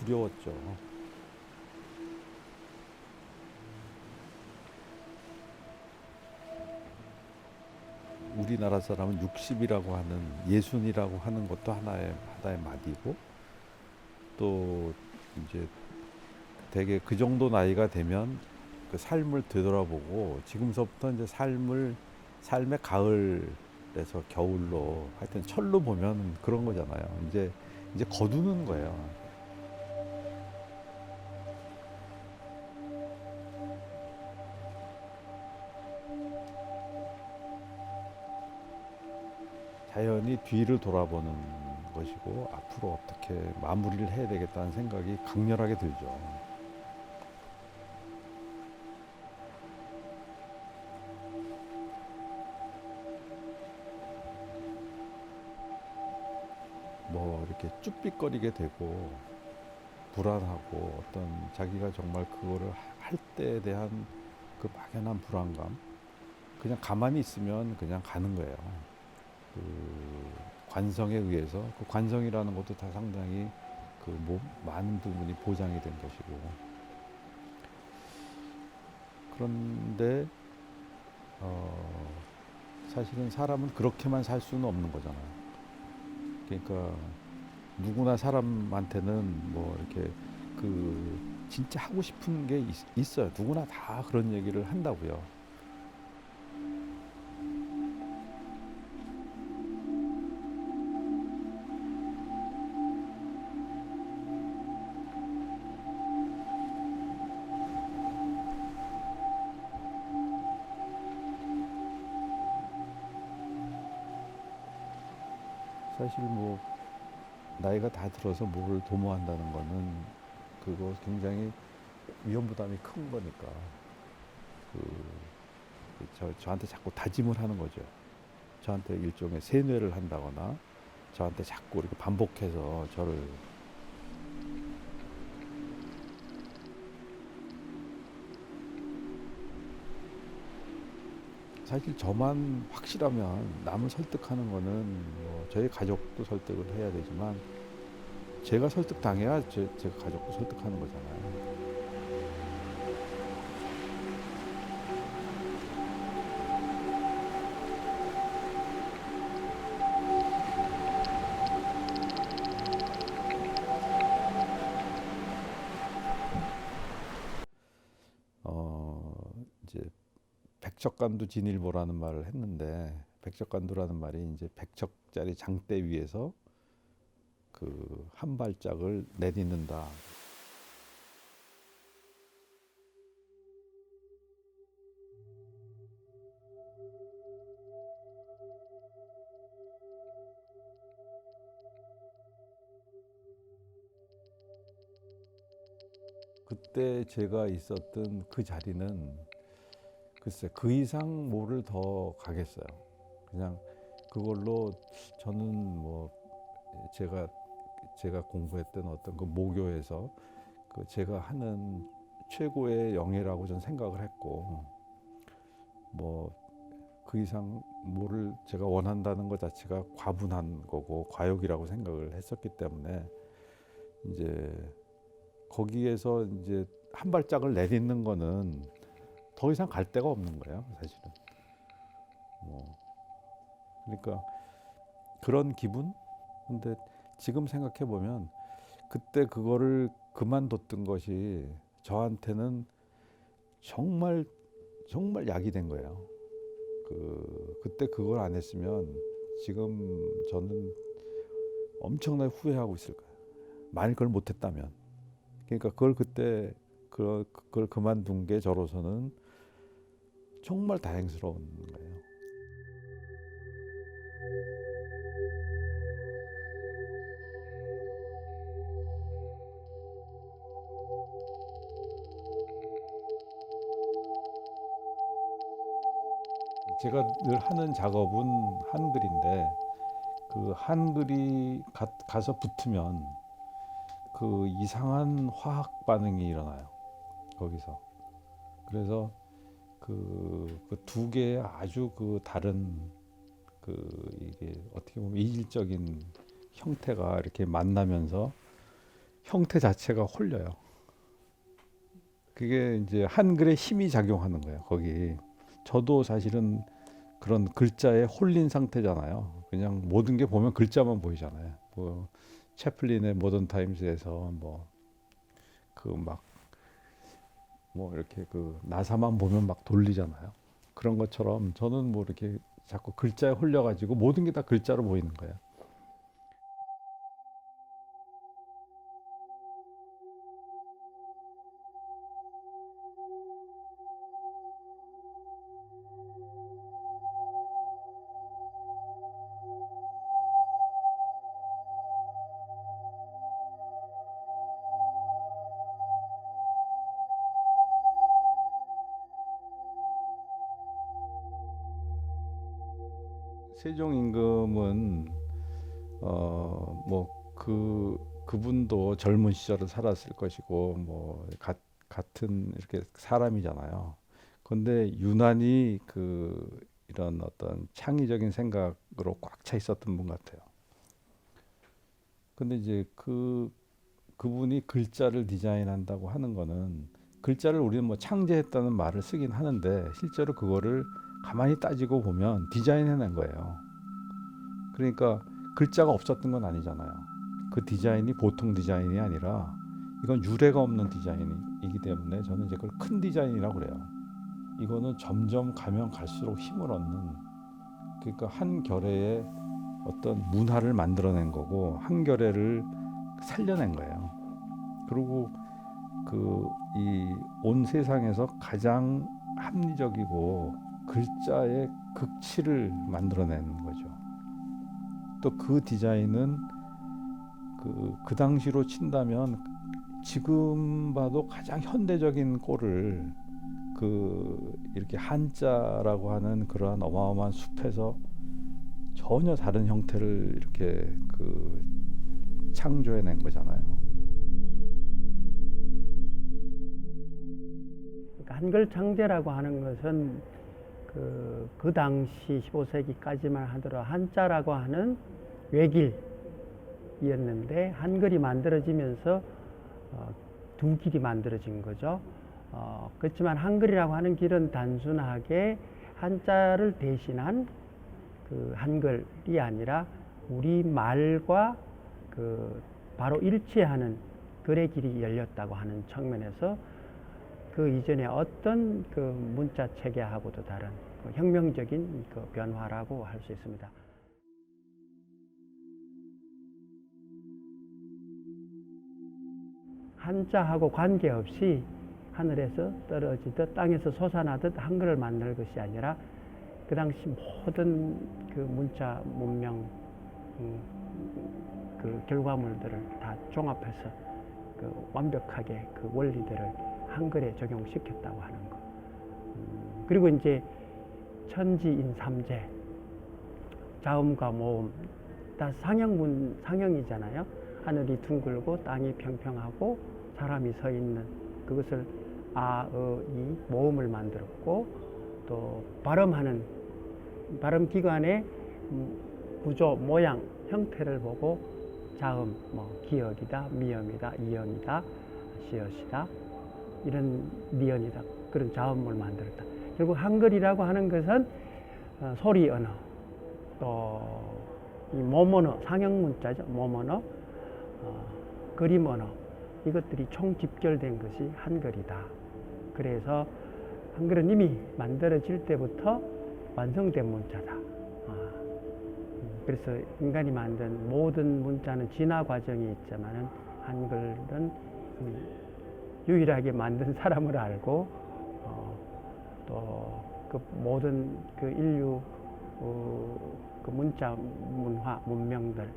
두려웠죠. 우리나라 사람은 60이라고 하는 예순이라고 하는 것도 하나의 말이고, 또 이제 되게 그 정도 나이가 되면 그 삶을 되돌아보고 지금서부터 이제 삶의 가을에서 겨울로 하여튼 철로 보면 그런 거잖아요. 이제 거두는 거예요. 자연히 뒤를 돌아보는 것이고 앞으로 어떻게 마무리를 해야 되겠다는 생각이 강렬하게 들죠. 뭐 이렇게 쭈삣거리게 되고 불안하고 어떤 자기가 정말 그거를 할 때에 대한 그 막연한 불안감, 그냥 가만히 있으면 그냥 가는 거예요. 그 관성에 의해서, 그 관성이라는 것도 다 상당히 많은 부분이 보장이 된 것이고, 그런데 사실은 사람은 그렇게만 살 수는 없는 거잖아요. 그러니까 누구나 사람한테는 뭐 이렇게 진짜 하고 싶은 게 있어요. 누구나 다 그런 얘기를 한다고요. 사실 뭐 나이가 다 들어서 뭐를 도모한다는 거는 그거 굉장히 위험 부담이 큰 거니까 저한테 자꾸 다짐을 하는 거죠. 저한테 일종의 세뇌를 한다거나 저한테 자꾸 이렇게 반복해서 저를, 사실 저만 확실하면 남을 설득하는 거는 뭐 저희 가족도 설득을 해야 되지만 제가 설득당해야 제 가족도 설득하는 거잖아요. 이제 백척간두 진일보라는 말을 했는데, 백척간두라는 말이 이제 백척짜리 장대 위에서 그 한 발짝을 내딛는다. 그때 제가 있었던 그 자리는 글쎄 그 이상 뭐를 더 가겠어요. 그냥 그걸로 저는 뭐 제가 제가 공부했던 어떤 그 모교에서 그 제가 하는 최고의 영예라고 저는 생각을 했고, 뭐 그 이상 뭐를 제가 원한다는 것 자체가 과분한 거고 과욕이라고 생각을 했었기 때문에 이제 거기에서 이제 한 발짝을 내딛는 거는 더 이상 갈 데가 없는 거예요, 사실은. 뭐 그러니까 그런 기분? 근데 지금 생각해 보면 그때 그거를 그만뒀던 것이 저한테는 정말 정말 약이 된 거예요. 그때 그걸 안 했으면 지금 저는 엄청나게 후회하고 있을 거예요. 만일 그걸 못했다면. 그러니까 그걸 그때 그걸 그만둔 게 저로서는 정말 다행스러운 거예요. 제가 늘 하는 작업은 한글인데 그 한글이 가서 붙으면 그 이상한 화학 반응이 일어나요. 거기서. 그래서 그 두 개의 아주 그 다른 이게 어떻게 보면 이질적인 형태가 이렇게 만나면서 형태 자체가 홀려요. 그게 이제 한글의 힘이 작용하는 거예요. 거기 저도 사실은 그런 글자에 홀린 상태잖아요. 그냥 모든 게 보면 글자만 보이잖아요. 뭐 채플린의 모던 타임스에서 뭐 그 막 뭐 이렇게 그 나사만 보면 막 돌리잖아요. 그런 것처럼 저는 뭐 이렇게 자꾸 글자에 홀려가지고 모든 게 다 글자로 보이는 거예요. 세종 임금은 뭐 그분도 젊은 시절을 살았을 것이고 뭐 같은 이렇게 사람이잖아요. 근데 유난히 이런 어떤 창의적인 생각으로 꽉 차 있었던 분 같아요. 근데 이제 그분이 글자를 디자인한다고 하는 거는 글자를 우리는 뭐 창제했다는 말을 쓰긴 하는데 실제로 그거를 가만히 따지고 보면 디자인해낸 거예요. 그러니까 글자가 없었던 건 아니잖아요. 그 디자인이 보통 디자인이 아니라 이건 유례가 없는 디자인이기 때문에 저는 이제 그걸 큰 디자인이라고 그래요. 이거는 점점 가면 갈수록 힘을 얻는, 그러니까 한 결의의 어떤 문화를 만들어낸 거고 한 결의를 살려낸 거예요. 그리고 이 온 세상에서 가장 합리적이고 글자의 극치를 만들어낸 거죠. 또 그 디자인은 그 당시로 친다면 지금 봐도 가장 현대적인 꼴을 이렇게 한자라고 하는 그러한 어마어마한 숲에서 전혀 다른 형태를 이렇게 창조해낸 거잖아요. 그러니까 한글 창제라고 하는 것은 그 당시 15세기까지만 하더라도 한자라고 하는 외길이었는데 한글이 만들어지면서 두 길이 만들어진 거죠. 그렇지만 한글이라고 하는 길은 단순하게 한자를 대신한 그 한글이 아니라 우리 말과 바로 일치하는 글의 길이 열렸다고 하는 측면에서 그 이전에 어떤 문자 체계하고도 다른 혁명적인 변화라고 할 수 있습니다. 한자하고 관계없이 하늘에서 떨어지듯 땅에서 솟아나듯 한글을 만들 것이 아니라 그 당시 모든 문자 문명 결과물들을 다 종합해서 완벽하게 원리들을 한글에 적용시켰다고 하는 거. 그리고 이제 천지인삼재, 자음과 모음 다 상형이잖아요. 하늘이 둥글고 땅이 평평하고 사람이 서 있는 그것을 이 모음을 만들었고, 또 발음 기관의 구조, 모양, 형태를 보고 자음, 기역이다, 미음이다, 이음이다, 시옷이다, 이런 미연이다, 그런 자음을 만들었다. 결국 한글이라고 하는 것은 소리 언어, 또 이 몸언어, 상형 문자죠. 몸언어, 그림 언어, 이것들이 총 집결된 것이 한글이다. 그래서 한글은 이미 만들어질 때부터 완성된 문자다. 그래서 인간이 만든 모든 문자는 진화 과정이 있지만은 한글은 유일하게 만든 사람을 알고 또 모든 인류 문자 문화 문명들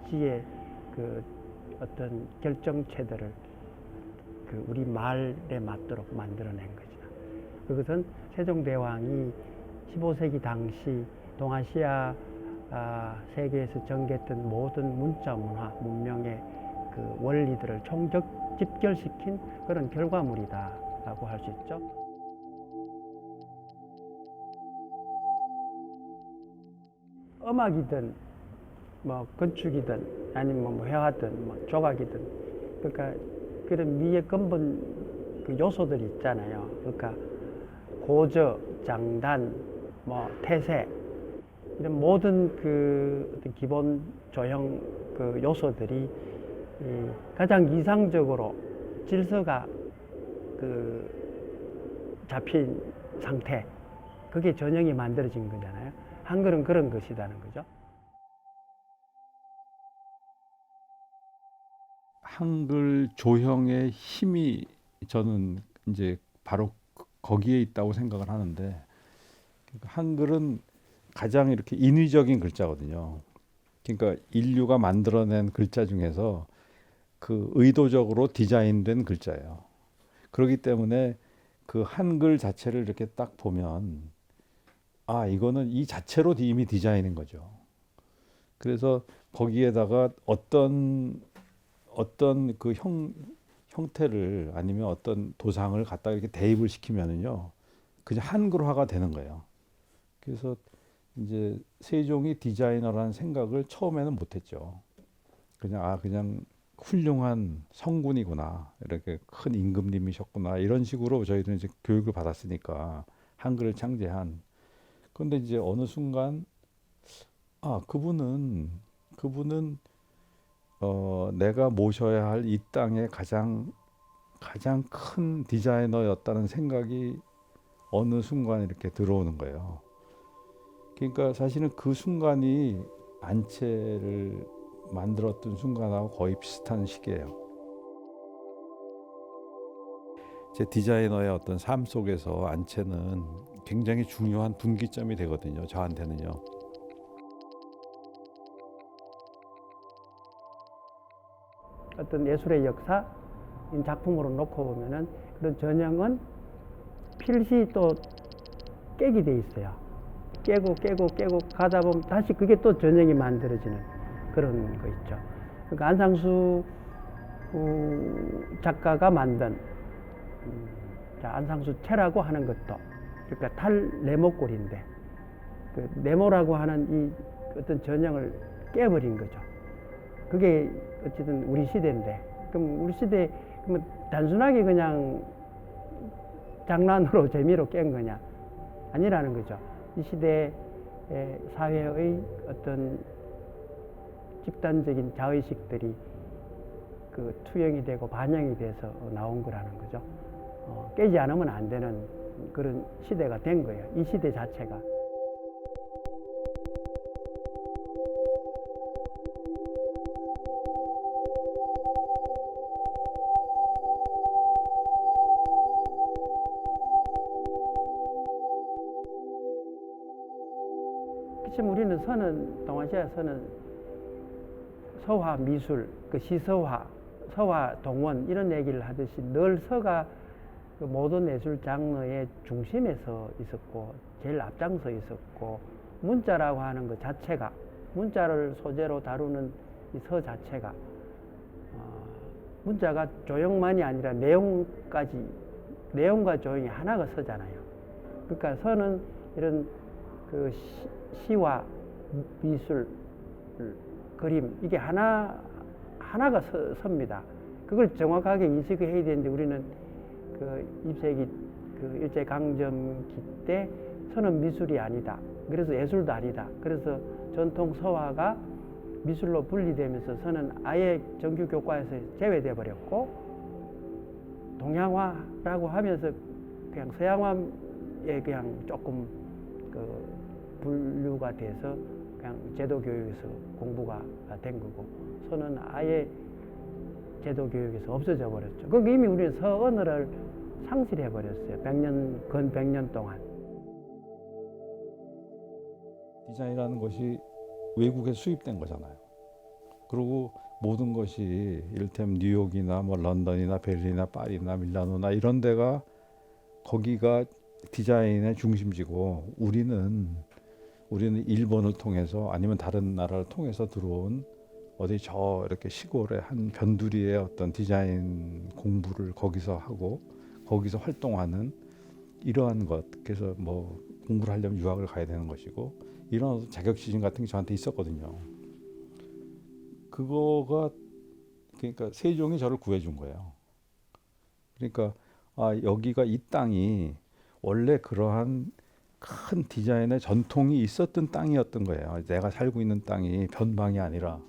지혜 어떤 결정체들을 우리 말에 맞도록 만들어낸 것이다. 그것은 세종대왕이 15세기 당시 동아시아 세계에서 전개했던 모든 문자 문화 문명의 원리들을 집결시킨 그런 결과물이다라고 할 수 있죠. 음악이든 건축이든 아니면 회화든 조각이든 그러니까 그런 미의 근본 그 요소들이 있잖아요. 그러니까 고저, 장단, 뭐 태세 이런 모든 그 어떤 기본 조형 그 요소들이 가장 이상적으로 질서가 그 잡힌 상태, 그게 전형이 만들어진 거잖아요. 한글은 그런 것이라는 거죠. 한글 조형의 힘이 저는 이제 바로 거기에 있다고 생각을 하는데, 한글은 가장 이렇게 인위적인 글자거든요. 그러니까 인류가 만들어낸 글자 중에서 그 의도적으로 디자인된 글자예요. 그렇기 때문에 그 한글 자체를 이렇게 딱 보면 아, 이거는 이 자체로 이미 디자인인 거죠. 그래서 거기에다가 어떤 그 형태를 아니면 어떤 도상을 갖다 이렇게 대입을 시키면은요, 그냥 한글화가 되는 거예요. 그래서 이제 세종이 디자이너라는 생각을 처음에는 못했죠. 그냥 훌륭한 성군이구나, 이렇게 큰 임금님이셨구나, 이런 식으로 저희는 이제 교육을 받았으니까 한글을 창제한. 그런데 이제 어느 순간 아, 그분은 내가 모셔야 할 이 땅의 가장 큰 디자이너였다는 생각이 어느 순간 이렇게 들어오는 거예요. 그러니까 사실은 그 순간이 안채를 만들었던 순간하고 거의 비슷한 시기예요. 제 디자이너의 어떤 삶 속에서 안채는 굉장히 중요한 분기점이 되거든요. 저한테는요. 어떤 예술의 역사 작품으로 놓고 보면은 그런 전형은 필시 또 깨게 돼 있어요. 깨고 가다 보면 다시 그게 또 전형이 만들어지는 그런 거 있죠. 그러니까 안상수 작가가 만든 안상수 채라고 하는 것도, 그러니까 탈 네모꼴인데 그 네모라고 하는 이 어떤 전형을 깨버린 거죠. 그게 어쨌든 우리 시대인데, 그럼 우리 시대 그러면 단순하게 그냥 장난으로 재미로 깬 거냐? 아니라는 거죠. 이 시대 사회의 어떤 집단적인 자의식들이 그 투영이 되고 반영이 돼서 나온 거라는 거죠. 깨지 않으면 안 되는 그런 시대가 된 거예요. 이 시대 자체가. 지금 우리는 동아시아에서는 서화 미술, 그 시서화, 서화 동원 이런 얘기를 하듯이 늘 서가 그 모든 예술 장르의 중심에서 있었고 제일 앞장서 있었고, 문자라고 하는 것 자체가, 문자를 소재로 다루는 이 서 자체가 문자가 조형만이 아니라 내용과 조형이 하나가 서잖아요. 그러니까 서는 이런 그 시와 미술, 그림, 이게 하나가 섭니다. 그걸 정확하게 인식을 해야 되는데 우리는 그 20세기 그 일제강점기 때 서는 미술이 아니다. 그래서 예술도 아니다. 그래서 전통 서화가 미술로 분리되면서 서는 아예 정규 교과에서 제외돼 버렸고, 동양화라고 하면서 그냥 서양화에 그냥 조금 그 분류가 돼서 그냥 제도 교육에서 공부가 된 거고, 서는 아예 제도 교육에서 없어져 버렸죠. 그러니까 이미 우리는 서 언어를 상실해 버렸어요. 근 100년 동안. 디자인이라는 것이 외국에 수입된 거잖아요. 그리고 모든 것이 이를테면 뉴욕이나 뭐 런던이나 베를린이나 파리나 밀라노나 이런 데가 거기가 디자인의 중심지고, 우리는 일본을 통해서 아니면 다른 나라를 통해서 들어온 어디 저 이렇게 시골의 한 변두리의 어떤 디자인 공부를 거기서 하고 거기서 활동하는 이러한 것. 그래서 뭐 공부를 하려면 유학을 가야 되는 것이고, 이런 자격지심 같은 게 저한테 있었거든요. 그거가 그러니까 세종이 저를 구해준 거예요. 그러니까 여기가 이 땅이 원래 그러한 큰 디자인의 전통이 있었던 땅이었던 거예요. 내가 살고 있는 땅이 변방이 아니라.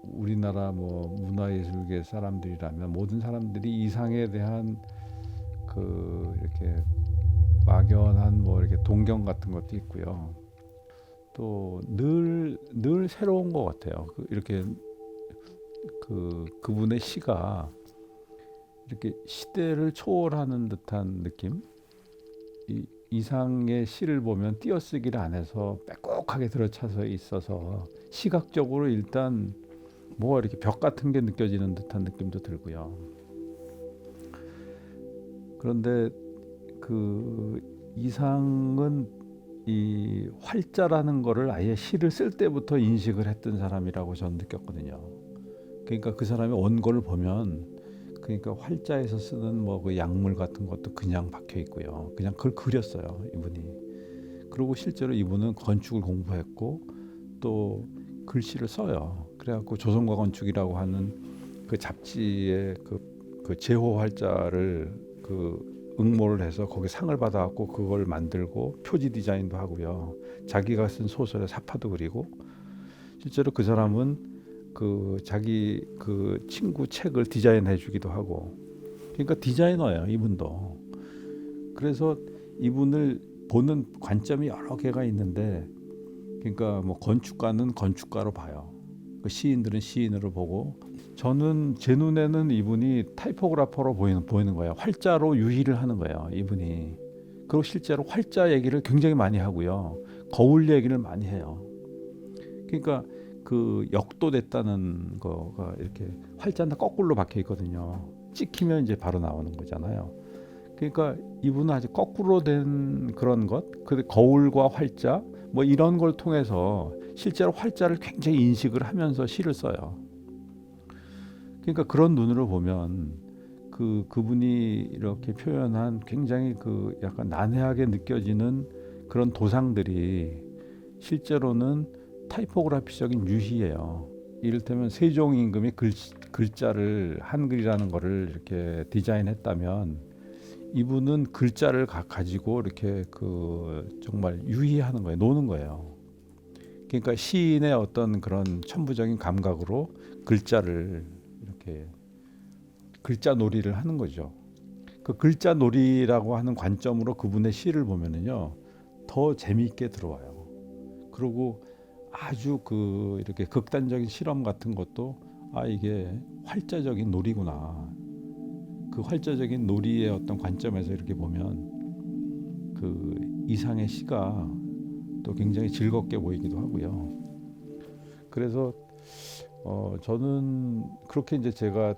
우리나라 뭐 문화예술계 사람들이라면 모든 사람들이 이상에 대한 그 이렇게 막연한 뭐 이렇게 동경 같은 것도 있고요. 또 늘 새로운 것 같아요. 이렇게 그분의 시가 이렇게 시대를 초월하는 듯한 느낌. 이상의 시를 보면 띄어쓰기를 안 해서 빼곡하게 들어차서 있어서 시각적으로 일단 뭐 이렇게 벽 같은 게 느껴지는 듯한 느낌도 들고요. 그런데 그 이상은 이 활자라는 거를 아예 시를 쓸 때부터 인식을 했던 사람이라고 저는 느꼈거든요. 그러니까 그 사람의 원고를 보면 그러니까 활자에서 쓰는 뭐 그 약물 같은 것도 그냥 박혀 있고요. 그냥 그걸 그렸어요, 이분이. 그리고 실제로 이분은 건축을 공부했고 또 글씨를 써요. 그래갖고 조선과 건축이라고 하는 그 잡지의 그 제호 활자를 응모를 해서 거기 상을 받아갖고 그걸 만들고 표지 디자인도 하고요. 자기가 쓴 소설의 사파도 그리고 실제로 그 사람은 자기 친구 책을 디자인해 주기도 하고 그러니까 디자이너예요, 이분도. 그래서 이분을 보는 관점이 여러 개가 있는데 그러니까 뭐 건축가는 건축가로 봐요. 시인들은 시인으로 보고 저는 제 눈에는 이분이 타이포그래퍼로 보이는 거예요. 활자로 유희를 하는 거예요, 이분이. 그리고 실제로 활자 얘기를 굉장히 많이 하고요. 거울 얘기를 많이 해요. 그러니까 그 역도됐다는 거가 이렇게 활자는 거꾸로 박혀 있거든요. 찍히면 이제 바로 나오는 거잖아요. 그러니까 이분은 아주 거꾸로 된 그런 것, 그 거울과 활자 뭐 이런 걸 통해서 실제로 활자를 굉장히 인식을 하면서 시를 써요. 그러니까 그런 눈으로 보면 그분이 이렇게 표현한 굉장히 약간 난해하게 느껴지는 그런 도상들이 실제로는 타이포그래피적인 유희예요. 이를테면 세종 임금이 글자를 한글이라는 거를 이렇게 디자인했다면 이분은 글자를 가지고 이렇게 정말 유희하는 거예요. 노는 거예요. 그러니까 시인의 어떤 그런 천부적인 감각으로 글자를 이렇게 글자 놀이를 하는 거죠. 그 글자 놀이라고 하는 관점으로 그분의 시를 보면은요 더 재미있게 들어와요. 그리고 아주 이렇게 극단적인 실험 같은 것도 이게 활자적인 놀이구나. 그 활자적인 놀이의 어떤 관점에서 이렇게 보면 이상의 시가 또 굉장히 즐겁게 보이기도 하고요. 그래서 저는 그렇게 이제 제가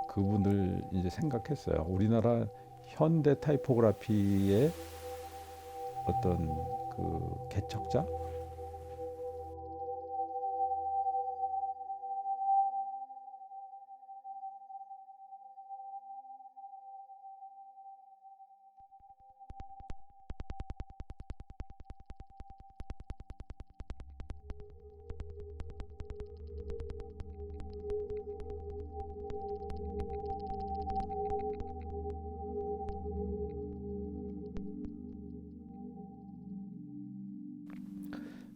그분을 이제 생각했어요. 우리나라 현대 타이포그래피의 어떤 개척자?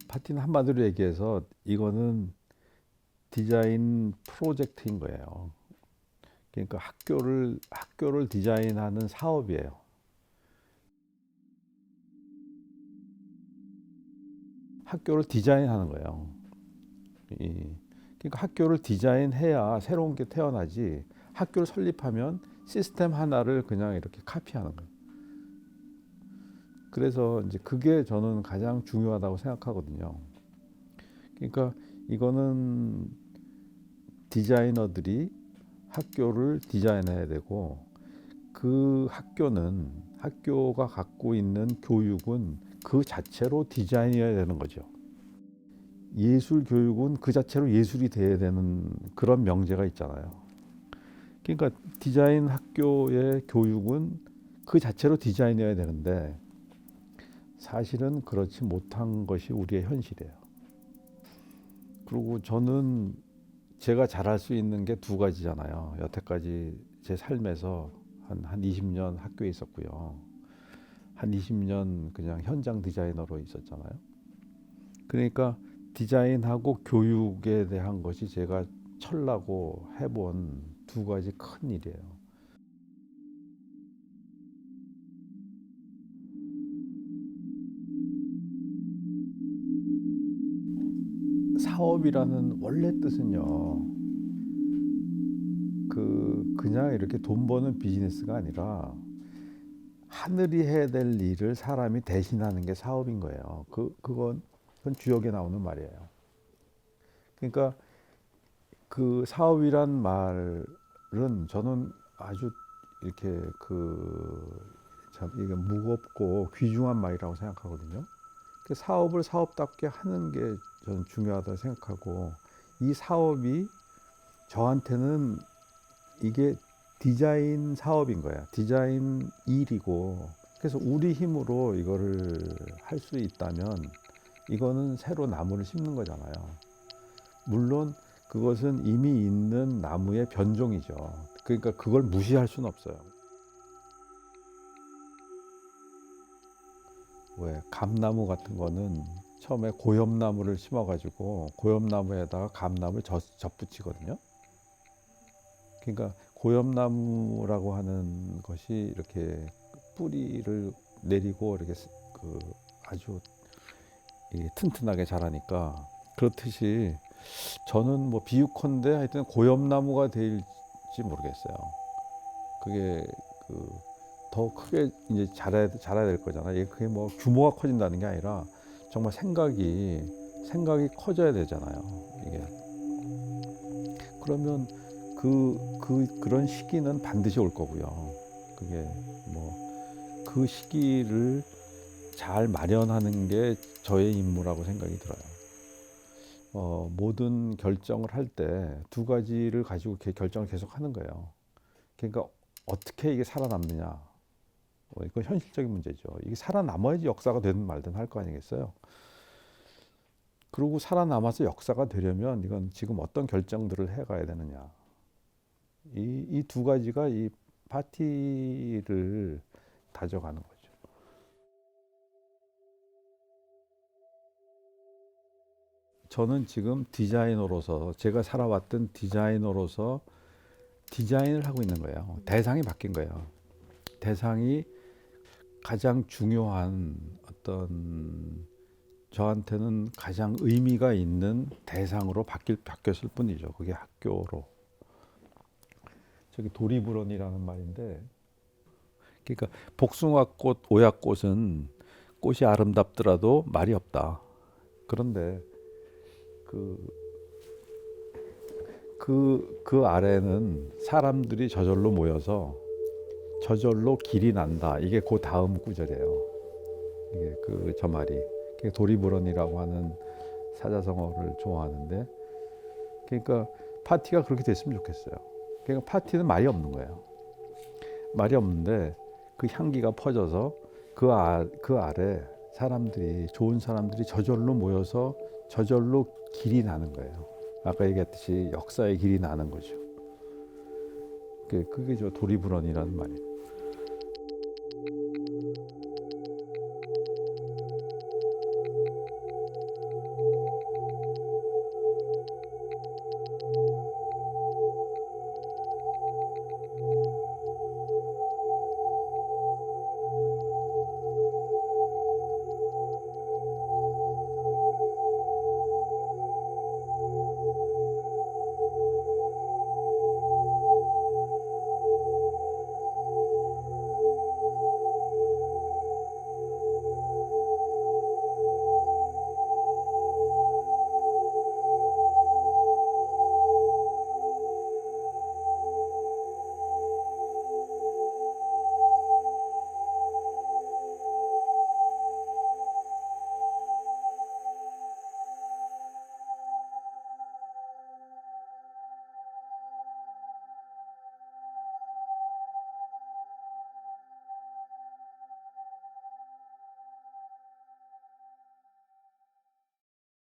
파티는 한마디로 얘기해서 이거는 디자인 프로젝트인 거예요. 그러니까 학교를 디자인하는 사업이에요. 학교를 디자인하는 거예요. 그러니까 학교를 디자인해야 새로운 게 태어나지. 학교를 설립하면 시스템 하나를 그냥 이렇게 카피하는 거예요. 그래서 이제 그게 저는 가장 중요하다고 생각하거든요. 그러니까 이거는 디자이너들이 학교를 디자인해야 되고 그 학교가 갖고 있는 교육은 그 자체로 디자인이어야 되는 거죠. 예술 교육은 그 자체로 예술이 돼야 되는 그런 명제가 있잖아요. 그러니까 디자인 학교의 교육은 그 자체로 디자인이어야 되는데 사실은 그렇지 못한 것이 우리의 현실이에요. 그리고 저는 제가 잘할 수 있는 게 두 가지잖아요. 여태까지 제 삶에서 한 20년 학교에 있었고요. 한 20년 그냥 현장 디자이너로 있었잖아요. 그러니까 디자인하고 교육에 대한 것이 제가 철라고 해본 두 가지 큰 일이에요. 사업이라는 원래 뜻은요, 그냥 이렇게 돈 버는 비즈니스가 아니라 하늘이 해야 될 일을 사람이 대신하는 게 사업인 거예요. 그건 주역에 나오는 말이에요. 그러니까 그 사업이란 말은 저는 아주 이렇게 참 이게 무겁고 귀중한 말이라고 생각하거든요. 그 사업을 사업답게 하는 게 저는 중요하다고 생각하고, 이 사업이 저한테는 이게 디자인 사업인 거야. 디자인 일이고, 그래서 우리 힘으로 이거를 할 수 있다면 이거는 새로 나무를 심는 거잖아요. 물론 그것은 이미 있는 나무의 변종이죠. 그러니까 그걸 무시할 수는 없어요. 왜 감나무 같은 거는 처음에 고엽나무를 심어가지고 고엽나무에다가 감나무를 접붙이거든요. 그러니까 고엽나무라고 하는 것이 이렇게 뿌리를 내리고 이렇게 아주 튼튼하게 자라니까, 그렇듯이 저는 뭐 비유컨대 하여튼 고엽나무가 될지 모르겠어요. 그게 더 크게 이제 자라야 될 거잖아요. 그게 뭐 규모가 커진다는 게 아니라 정말 생각이 커져야 되잖아요. 이게 그러면 그런 시기는 반드시 올 거고요. 그게 뭐 그 시기를 잘 마련하는 게 저의 임무라고 생각이 들어요. 모든 결정을 할 때 두 가지를 가지고 결정을 계속 하는 거예요. 그러니까 어떻게 이게 살아남느냐. 이건 현실적인 문제죠. 이게 살아남아야지 역사가 되든 말든 할 거 아니겠어요. 그리고 살아남아서 역사가 되려면 이건 지금 어떤 결정들을 해가야 되느냐. 이 두 가지가 이 파티를 다져가는 거죠. 저는 지금 디자이너로서, 제가 살아왔던 디자이너로서 디자인을 하고 있는 거예요. 대상이 바뀐 거예요. 대상이 가장 중요한 어떤, 저한테는 가장 의미가 있는 대상으로 바뀌었을 뿐이죠. 그게 학교로. 저기 도리부런이라는 말인데, 그러니까 복숭아꽃, 오약꽃은 꽃이 아름답더라도 말이 없다. 그런데 그 아래는 사람들이 저절로 모여서 저절로 길이 난다. 이게 그 다음 구절이에요. 이게 저 말이. 도리부런이라고 하는 사자성어를 좋아하는데, 그러니까 파티가 그렇게 됐으면 좋겠어요. 그러니까 파티는 말이 없는 거예요. 말이 없는데 그 향기가 퍼져서 그 아래 사람들이, 좋은 사람들이 저절로 모여서 저절로 길이 나는 거예요. 아까 얘기했듯이 역사의 길이 나는 거죠. 그게 저 도리부런이라는 말이에요.